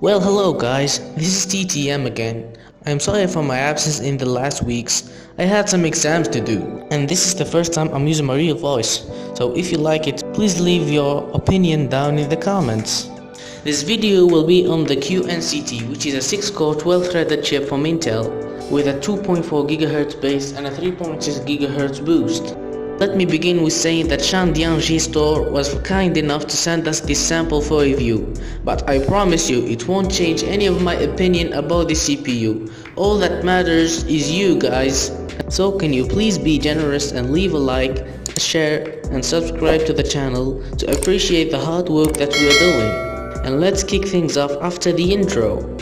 Well, hello guys, this is TTM again. I'm sorry for my absence in the last weeks. I had some exams to do, and this is the first time I'm using my real voice. So if you like it, please leave your opinion down in the comments. This video will be on the QNCT, which is a 6-core 12-threaded chip from Intel with a 2.4 GHz base and a 3.6 GHz boost. Let me begin with saying that Shandiangji store was kind enough to send us this sample for review, but I promise you it won't change any of my opinion about the CPU. All that matters is you guys. So can you please be generous and leave a like, a share and subscribe to the channel to appreciate the hard work that we are doing. And let's kick things off after the intro.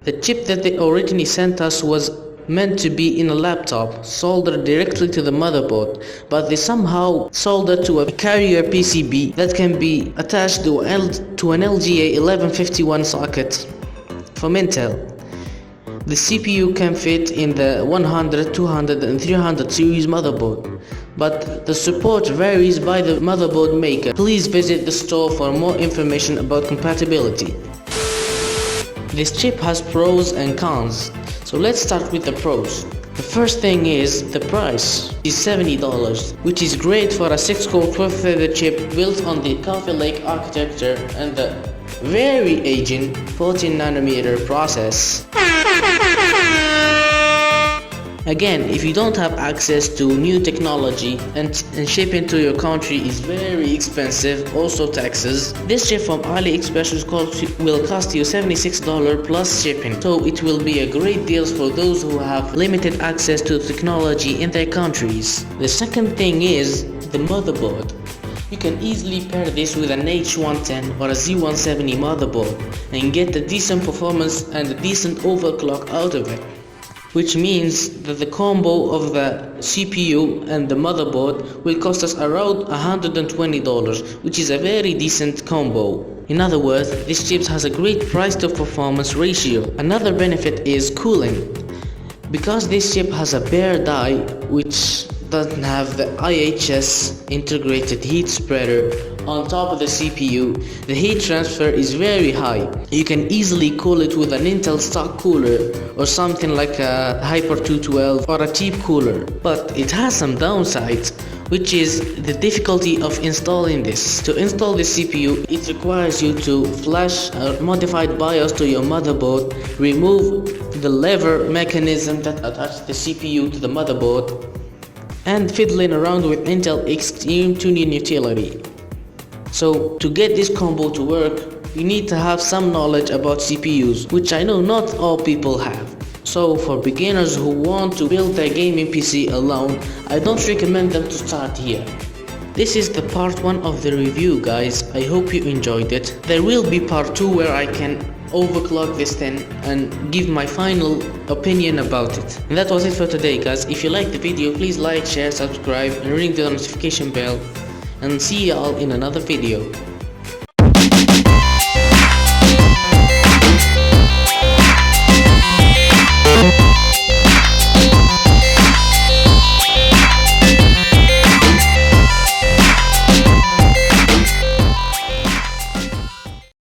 The chip that they originally sent us was meant to be in a laptop, soldered directly to the motherboard, but they somehow soldered to a carrier PCB that can be attached to an LGA 1151 socket from Intel. The CPU can fit in the 100, 200 and 300 series motherboard, but the support varies by the motherboard maker. Please visit the store for more information about compatibility. This chip has pros and cons, so let's start with the pros. The first thing is the price is $70, which is great for a 6-core 12-threaded chip built on the Coffee Lake architecture and the very aging 14nm process. Again, if you don't have access to new technology and shipping to your country is very expensive, also taxes, this chip from AliExpress will cost you $76 plus shipping, so it will be a great deal for those who have limited access to technology in their countries. The second thing is the motherboard. You can easily pair this with an H110 or a Z170 motherboard and get a decent performance and a decent overclock out of it, which means that the combo of the CPU and the motherboard will cost us around $120, which is a very decent combo. In other words, this chip has a great price to performance ratio. Another benefit is cooling. Because this chip has a bare die which doesn't have the IHS integrated heat spreader on top of the CPU, the heat transfer is very high. You can easily cool it with an Intel stock cooler or something like a Hyper 212 or a cheap cooler. But it has some downsides, which is the difficulty of installing this. To install the CPU, it requires you to flash a modified BIOS to your motherboard, remove the lever mechanism that attaches the CPU to the motherboard, and fiddling around with Intel Extreme Tuning Utility. So to get this combo to work, you need to have some knowledge about CPUs, which I know not all people have. So for beginners who want to build their gaming PC alone, I don't recommend them to start here. This is the part 1 of the review, guys. I hope you enjoyed it. There will be part 2 where I can overclock this thing and give my final opinion about it. And that was it for today, guys. If you liked the video, please like, share, subscribe and ring the notification bell. And see y'all in another video.